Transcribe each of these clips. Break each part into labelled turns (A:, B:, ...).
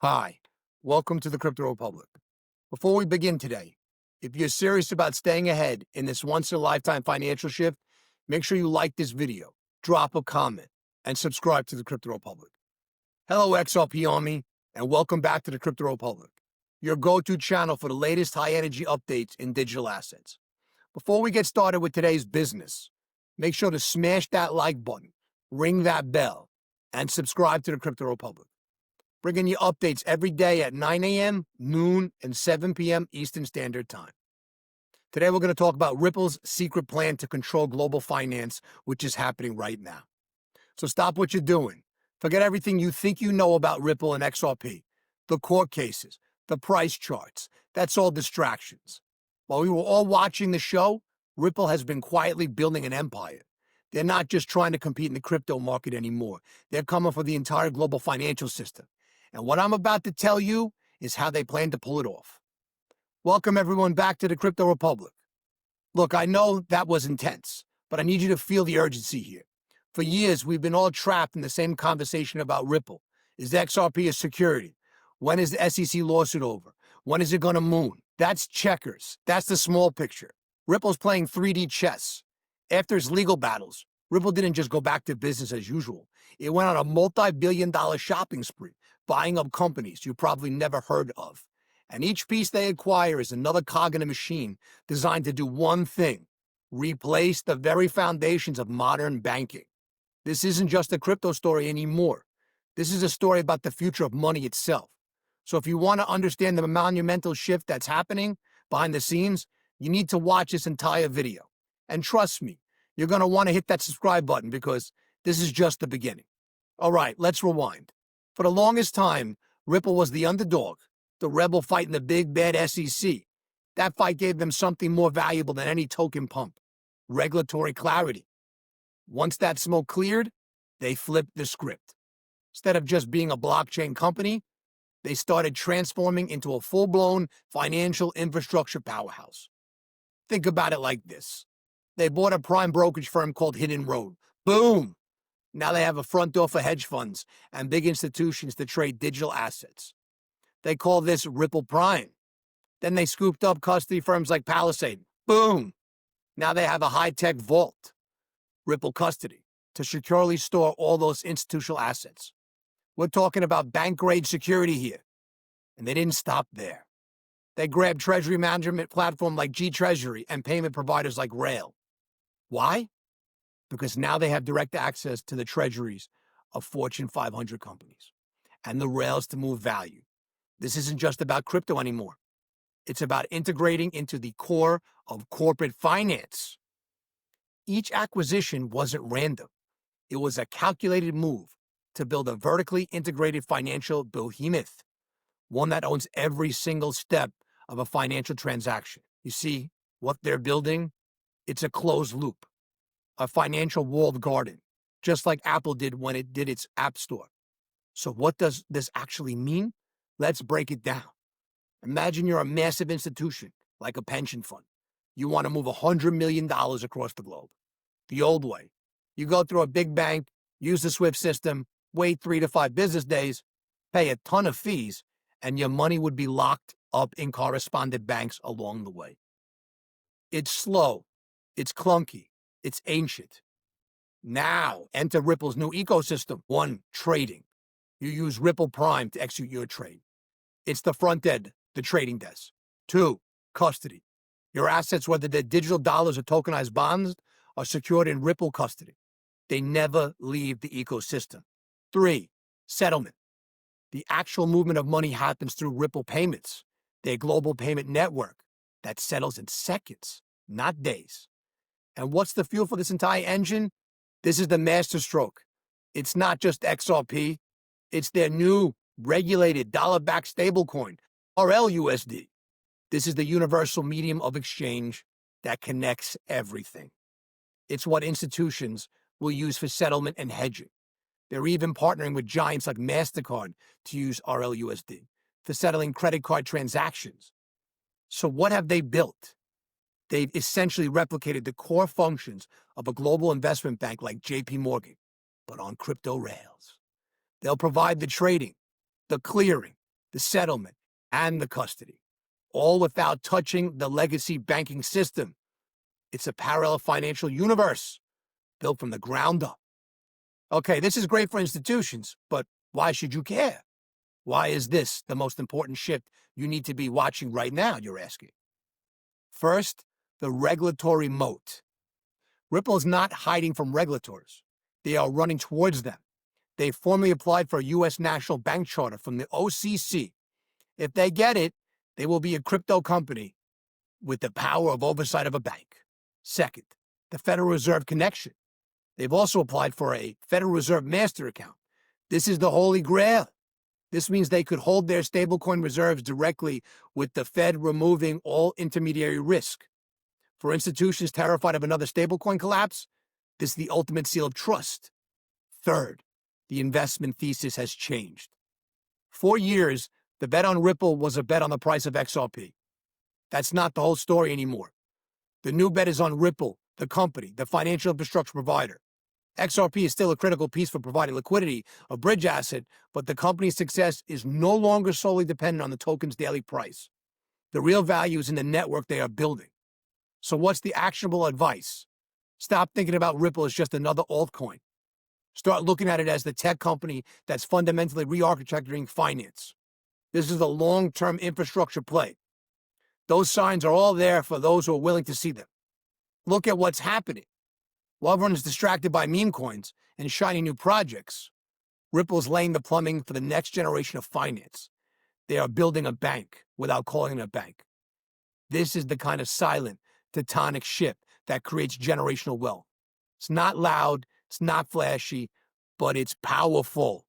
A: Hi, welcome to the Crypto Republic. Before we begin today, if you're serious about staying ahead in this once-in-a-lifetime financial shift, make sure you like this video, drop a comment, and subscribe to the Crypto Republic. Hello, XRP Army, and welcome back to the Crypto Republic, your go-to channel for the latest high-energy updates in digital assets. Before we get started with today's business, make sure to smash that like button, ring that bell, and subscribe to the Crypto Republic, bringing you updates every day at 9 a.m., noon, and 7 p.m. Eastern Standard Time. Today, we're going to talk about Ripple's secret plan to control global finance, which is happening right now. So stop what you're doing. Forget everything you think you know about Ripple and XRP, the court cases, the price charts. That's all distractions. While we were all watching the show, Ripple has been quietly building an empire. They're not just trying to compete in the crypto market anymore. They're coming for the entire global financial system. And what I'm about to tell you is how they plan to pull it off. Welcome everyone back to the Crypto Republic. Look, I know that was intense, but I need you to feel the urgency here. For years, we've been all trapped in the same conversation about Ripple. Is XRP a security? When is the SEC lawsuit over? When is it going to moon? That's checkers. That's the small picture. Ripple's playing 3D chess. After its legal battles, Ripple didn't just go back to business as usual. It went on a multi-billion-dollar shopping spree, buying up companies you probably never heard of. And each piece they acquire is another cog in a machine designed to do one thing: replace the very foundations of modern banking. This isn't just a crypto story anymore. This is a story about the future of money itself. So if you want to understand the monumental shift that's happening behind the scenes, you need to watch this entire video. And trust me, you're going to want to hit that subscribe button because this is just the beginning. All right, let's rewind. For the longest time, Ripple was the underdog, the rebel fighting the big bad SEC. That fight gave them something more valuable than any token pump: regulatory clarity. Once that smoke cleared, they flipped the script. Instead of just being a blockchain company, they started transforming into a full-blown financial infrastructure powerhouse. Think about it like this. They bought a prime brokerage firm called Hidden Road. Boom! Now they have a front door for hedge funds and big institutions to trade digital assets. They call this Ripple Prime. Then they scooped up custody firms like Palisade. Boom! Now they have a high-tech vault, Ripple Custody, to securely store all those institutional assets. We're talking about bank-grade security here. And they didn't stop there. They grabbed treasury management platforms like G-Treasury and payment providers like Rail. Why? Because now they have direct access to the treasuries of Fortune 500 companies and the rails to move value. This isn't just about crypto anymore. It's about integrating into the core of corporate finance. Each acquisition wasn't random. It was a calculated move to build a vertically integrated financial behemoth, one that owns every single step of a financial transaction. You see, what they're building, it's a closed loop, a financial walled garden, just like Apple did when it did its App Store. So what does this actually mean? Let's break it down. Imagine you're a massive institution, like a pension fund. You want to move $100 million across the globe. The old way: you go through a big bank, use the SWIFT system, wait 3 to 5 business days, pay a ton of fees, and your money would be locked up in correspondent banks along the way. It's slow, it's clunky, it's ancient. Now, enter Ripple's new ecosystem. 1, trading. You use Ripple Prime to execute your trade. It's the front end, the trading desk. 2, custody. Your assets, whether they're digital dollars or tokenized bonds, are secured in Ripple custody. They never leave the ecosystem. 3, settlement. The actual movement of money happens through Ripple Payments, their global payment network that settles in seconds, not days. And what's the fuel for this entire engine? This is the masterstroke. It's not just XRP. It's their new regulated dollar-backed stablecoin, RLUSD. This is the universal medium of exchange that connects everything. It's what institutions will use for settlement and hedging. They're even partnering with giants like MasterCard to use RLUSD for settling credit card transactions. So what have they built? They've essentially replicated the core functions of a global investment bank like JP Morgan, but on crypto rails. They'll provide the trading, the clearing, the settlement, and the custody, all without touching the legacy banking system. It's a parallel financial universe built from the ground up. Okay, this is great for institutions, but why should you care? Why is this the most important shift you need to be watching right now, you're asking? First, the regulatory moat. Ripple is not hiding from regulators. They are running towards them. They formally applied for a U.S. national bank charter from the OCC. If they get it, they will be a crypto company with the power of oversight of a bank. Second, the Federal Reserve connection. They've also applied for a Federal Reserve master account. This is the holy grail. This means they could hold their stablecoin reserves directly with the Fed, removing all intermediary risk. For institutions terrified of another stablecoin collapse, this is the ultimate seal of trust. Third, the investment thesis has changed. For years, the bet on Ripple was a bet on the price of XRP. That's not the whole story anymore. The new bet is on Ripple, the company, the financial infrastructure provider. XRP is still a critical piece for providing liquidity, a bridge asset, but the company's success is no longer solely dependent on the token's daily price. The real value is in the network they are building. So what's the actionable advice? Stop thinking about Ripple as just another altcoin. Start looking at it as the tech company that's fundamentally re-architecting finance. This is a long-term infrastructure play. Those signs are all there for those who are willing to see them. Look at what's happening. While everyone is distracted by meme coins and shiny new projects, Ripple is laying the plumbing for the next generation of finance. They are building a bank without calling it a bank. This is the kind of silent, tectonic shift that creates generational wealth. It's not loud, it's not flashy, but it's powerful.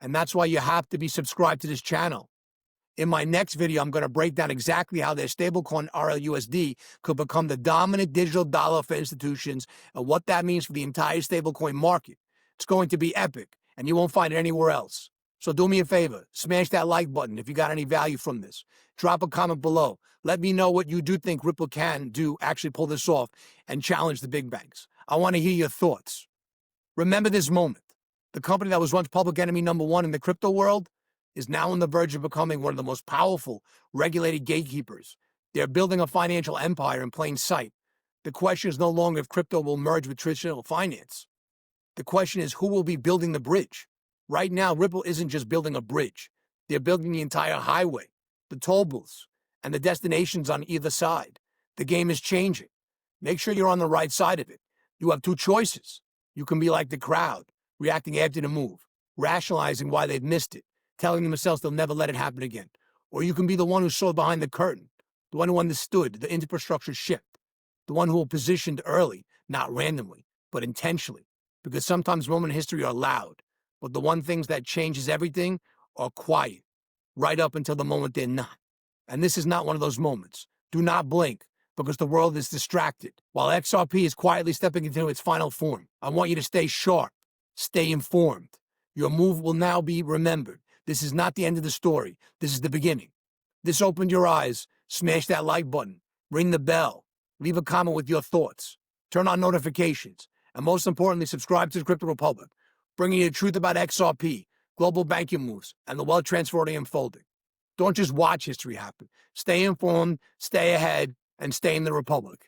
A: And that's why you have to be subscribed to this channel. In my next video, I'm going to break down exactly how their stablecoin RLUSD could become the dominant digital dollar for institutions and what that means for the entire stablecoin market. It's going to be epic, and you won't find it anywhere else. So do me a favor, smash that like button if you got any value from this. Drop a comment below. Let me know what you do think Ripple can do, actually pull this off, and challenge the big banks. I want to hear your thoughts. Remember this moment. The company that was once public enemy number one in the crypto world is now on the verge of becoming one of the most powerful regulated gatekeepers. They're building a financial empire in plain sight. The question is no longer if crypto will merge with traditional finance. The question is who will be building the bridge. Right now, Ripple isn't just building a bridge. They're building the entire highway, the toll booths, and the destinations on either side. The game is changing. Make sure you're on the right side of it. You have two choices. You can be like the crowd, reacting after the move, rationalizing why they've missed it, telling themselves they'll never let it happen again. Or you can be the one who saw behind the curtain, the one who understood the infrastructure shift, the one who will positioned early, not randomly, but intentionally. Because sometimes moments in history are loud, but the one things that changes everything are quiet, right up until the moment they're not. And this is not one of those moments. Do not blink, because the world is distracted. While XRP is quietly stepping into its final form, I want you to stay sharp, stay informed. Your move will now be remembered. This is not the end of the story. This is the beginning. This opened your eyes. Smash that like button. Ring the bell. Leave a comment with your thoughts. Turn on notifications. And most importantly, subscribe to the Crypto Republic, bringing you the truth about XRP, global banking moves, and the wealth transfer already unfolding. Don't just watch history happen. Stay informed, stay ahead, and stay in the Republic.